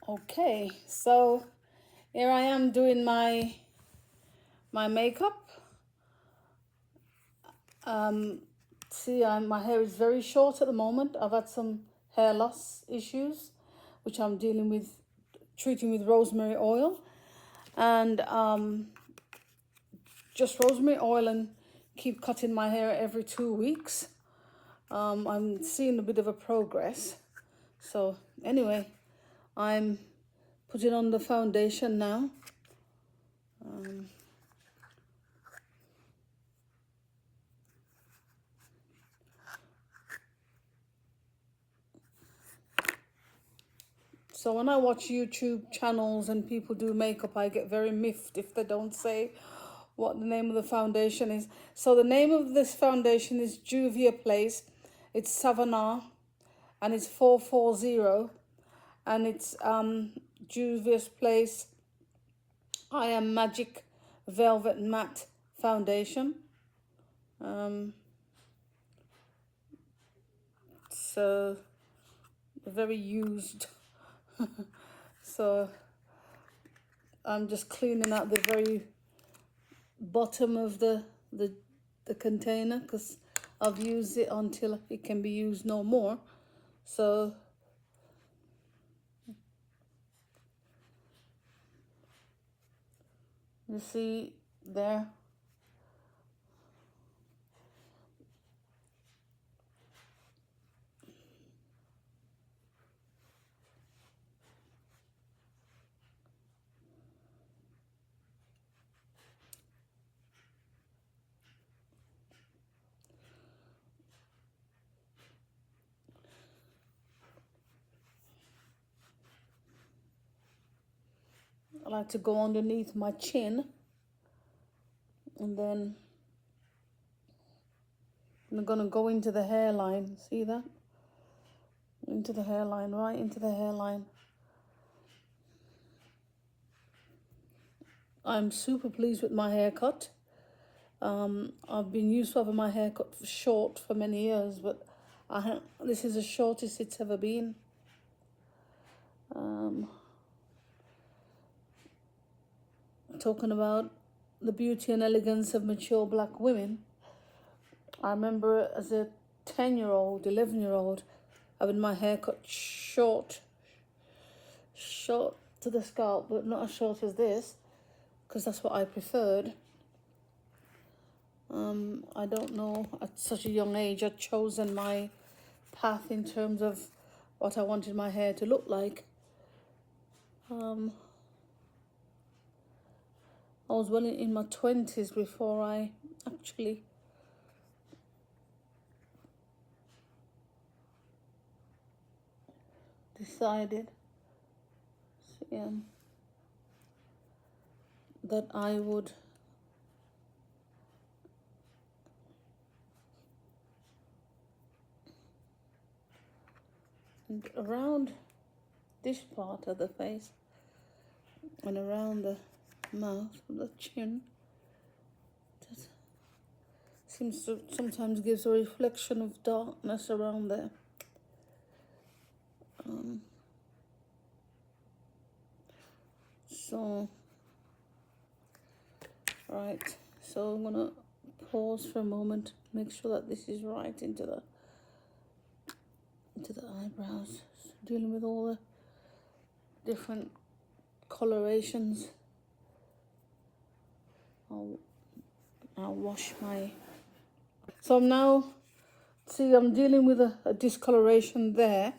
Okay, so here I am doing my makeup. My hair is very short at the moment. I've had some hair loss issues, which I'm dealing with, treating with rosemary oil, and just rosemary oil, and keep cutting my hair every 2 weeks. I'm seeing a bit of a progress. So anyway, I'm putting on the foundation now. So when I watch YouTube channels and people do makeup, I get very miffed if they don't say what the name of the foundation is. So the name of this foundation is Juvia Place. It's Savannah, and it's 440, and it's Juvia's Place I Am Magic Velvet Matte Foundation. So very used. So I'm just cleaning out the very bottom of the container, because I've used it until it can be used no more. So you see there. I like to go underneath my chin, and then I'm gonna go into the hairline. See that? Into the hairline, right into the hairline. I'm super pleased with my haircut. I've been used to having my haircut short for many years, but this is the shortest it's ever been. Talking about the beauty and elegance of mature black women, I remember as a 10-year-old, 11-year-old, having my hair cut short to the scalp, but not as short as this, because that's what I preferred. I don't know, at such a young age I'd chosen my path in terms of what I wanted my hair to look like. I was well in my 20s before I actually decided that I would around this part of the face and around the mouth, the chin. That seems to sometimes gives a reflection of darkness around there. Right, so I'm gonna pause for a moment, make sure that this is right into the eyebrows, dealing with all the different colorations. I'll wash my... So now, see, I'm dealing with a discoloration there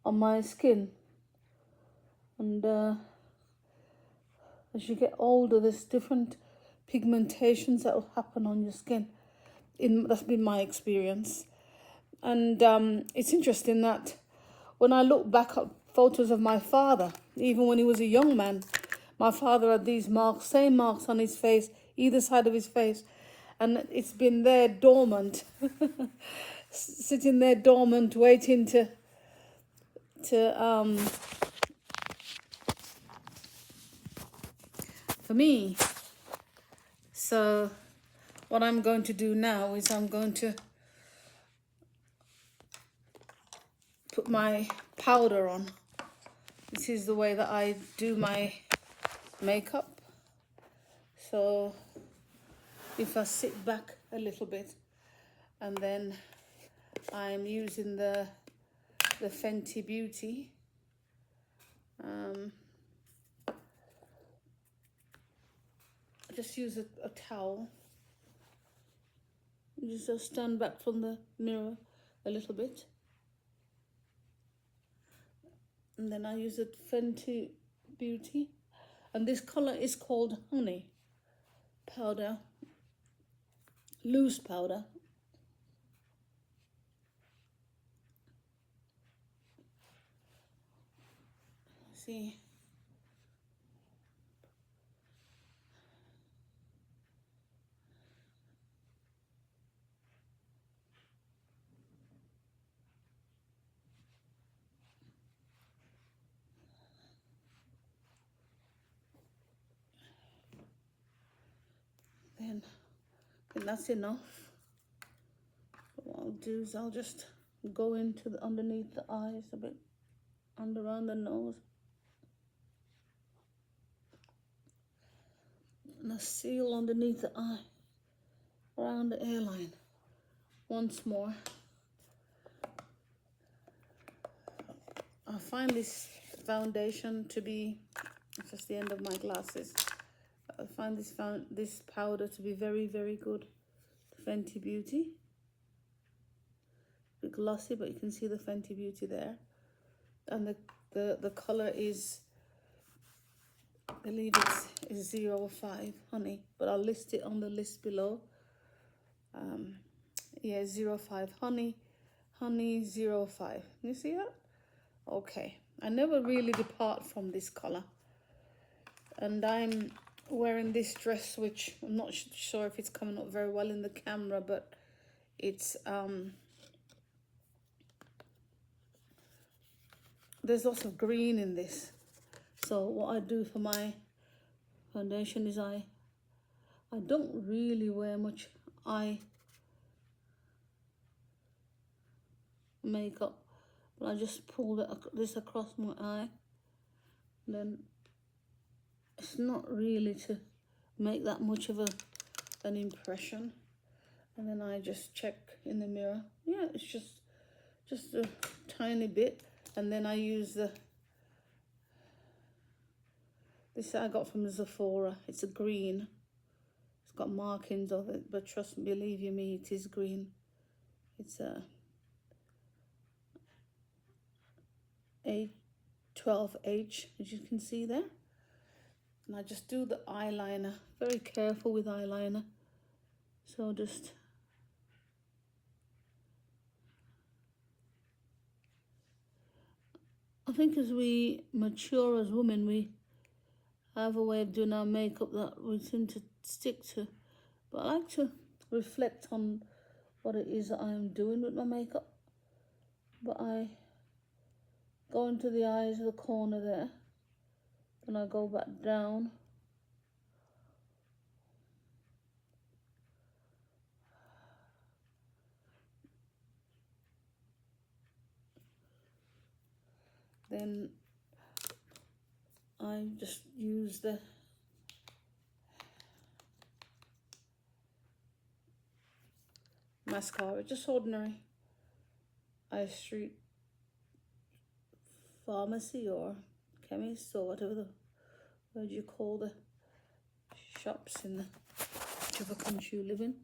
on my skin. And as you get older, there's different pigmentations that will happen on your skin. That's been my experience. And it's interesting that when I look back at photos of my father, even when he was a young man, my father had these marks, same marks on his face, either side of his face. And it's been there dormant, sitting there dormant, waiting for me. So what I'm going to do now is I'm going to put my powder on. This is the way that I do my makeup. So if I sit back a little bit, and then I'm using the Fenty Beauty. Just use a towel. Just stand back from the mirror a little bit. And then I use a Fenty Beauty. And this color is called Honey Powder. Loose powder. See. Then I think that's enough. What I'll do is I'll just go into the underneath the eyes a bit, and around the nose, and a seal underneath the eye, around the hairline. Once more. I find this foundation to be, it's just the end of my glasses. I find this powder to be very, very good. Fenty Beauty. A bit glossy, but you can see the Fenty Beauty there. And the color is, I believe it's 05 Honey, but I'll list it on the list below. Yeah, 05 Honey 05. You see that? Okay, I never really depart from this color. And I'm wearing this dress, which I'm not sure if it's coming up very well in the camera, but it's there's lots of green in this. So what I do for my foundation is I don't really wear much eye makeup, but I just pull this across my eye. And then it's not really to make that much of an impression. And then I just check in the mirror. Yeah, it's just a tiny bit. And then I use this I got from Sephora. It's a green. It's got markings of it, but trust me, believe you me, it is green. It's a 12H, as you can see there. And I just do the eyeliner. Very careful with eyeliner. So just I think as we mature as women, we have a way of doing our makeup that we seem to stick to. But I like to reflect on what it is that I'm doing with my makeup. But I go into the eyes of the corner there. Then I go back down. Then I just use the mascara, just ordinary High Street pharmacy or chemist or whatever the word you call the shops in the whichever country you live in.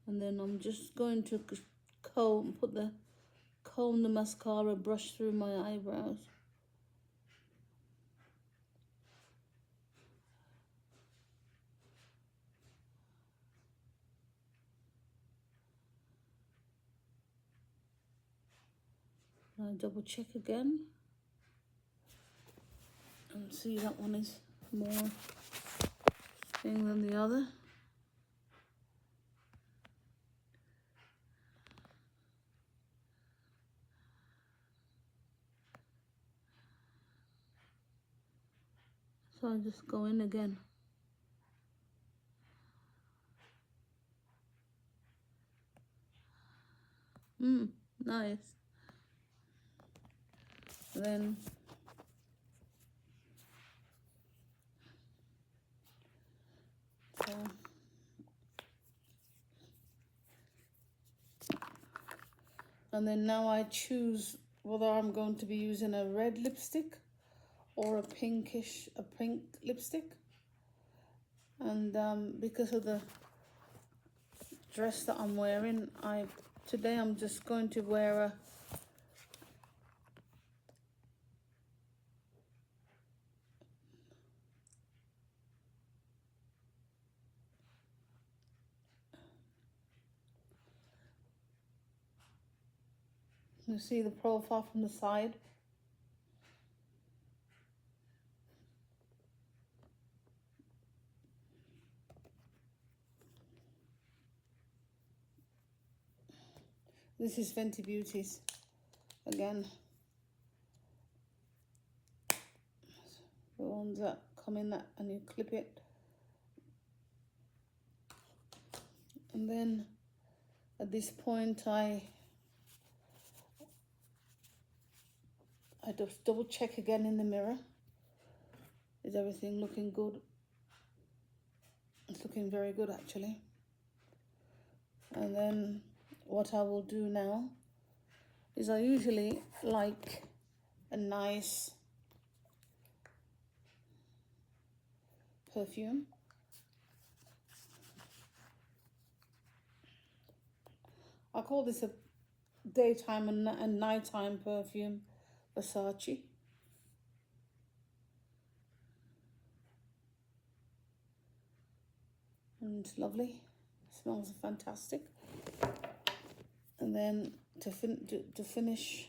And then I'm just going to comb the mascara brush through my eyebrows. I double check again and see that one is more thing than the other. So I'll just go in again. Nice. Then and then now I choose whether I'm going to be using a red lipstick or a pink lipstick. And because of the dress that I'm wearing, today I'm just going to wear a you see the profile from the side. This is Fenty Beauty's again. The ones that come in that and you clip it. And then at this point I just double check again in the mirror. Is everything looking good? It's looking very good actually. And then what I will do now is I usually like a nice perfume. I call this a daytime and nighttime perfume, Versace. And it's lovely, smells fantastic. And then to finish,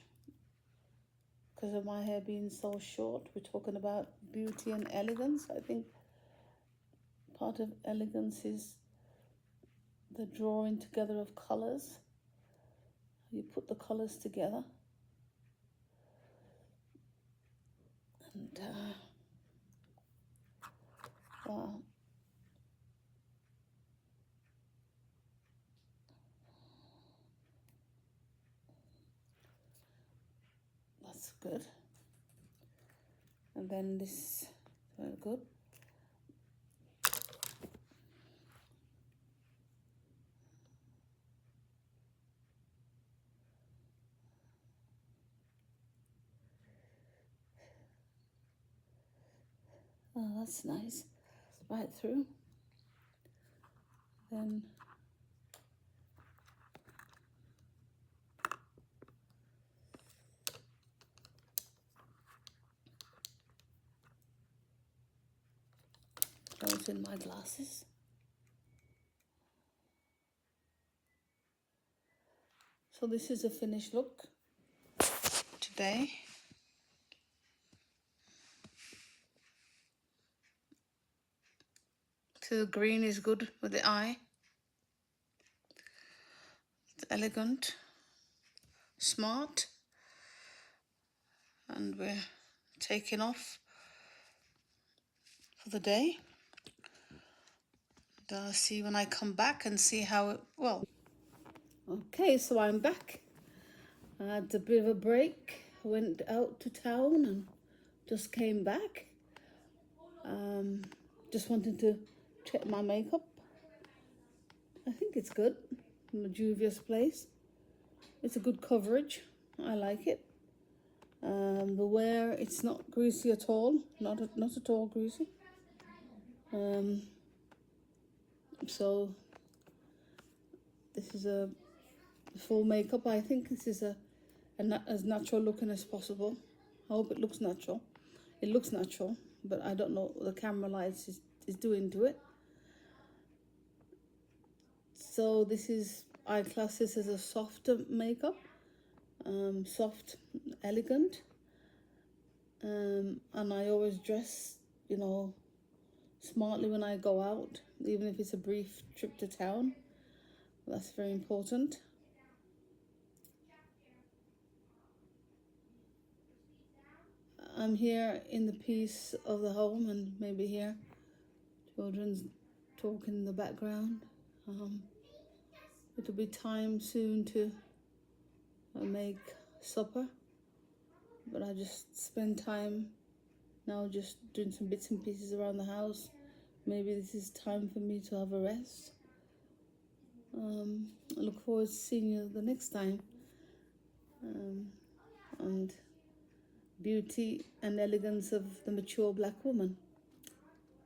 because of my hair being so short, we're talking about beauty and elegance. I think part of elegance is the drawing together of colors. You put the colors together. And wow. That's good. And then this, very good. Oh, that's nice. Right through. Then those in my glasses. So this is a finished look today. So the green is good with the eye. It's elegant, smart, and we're taking off for the day. And I'll see when I come back and see how it, well. Okay, so I'm back. I had a bit of a break. I went out to town and just came back. Just wanted to check my makeup. I think it's good. From the Juvia's Place. It's a good coverage. I like it. The wear, it's not greasy at all. Not at all greasy. So this is a full makeup. I think this is as natural looking as possible. I hope it looks natural. It looks natural, but I don't know what the camera lights is doing to it. So this is, I class this as a softer makeup. Soft, elegant. And I always dress, you know, smartly when I go out, even if it's a brief trip to town. That's very important. I'm here in the peace of the home, and maybe hear children's talking in the background. It'll be time soon to make supper, but I just spend time now just doing some bits and pieces around the house. Maybe this is time for me to have a rest. I look forward to seeing you the next time. And beauty and elegance of the mature black woman.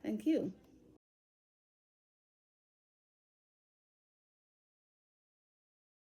Thank you.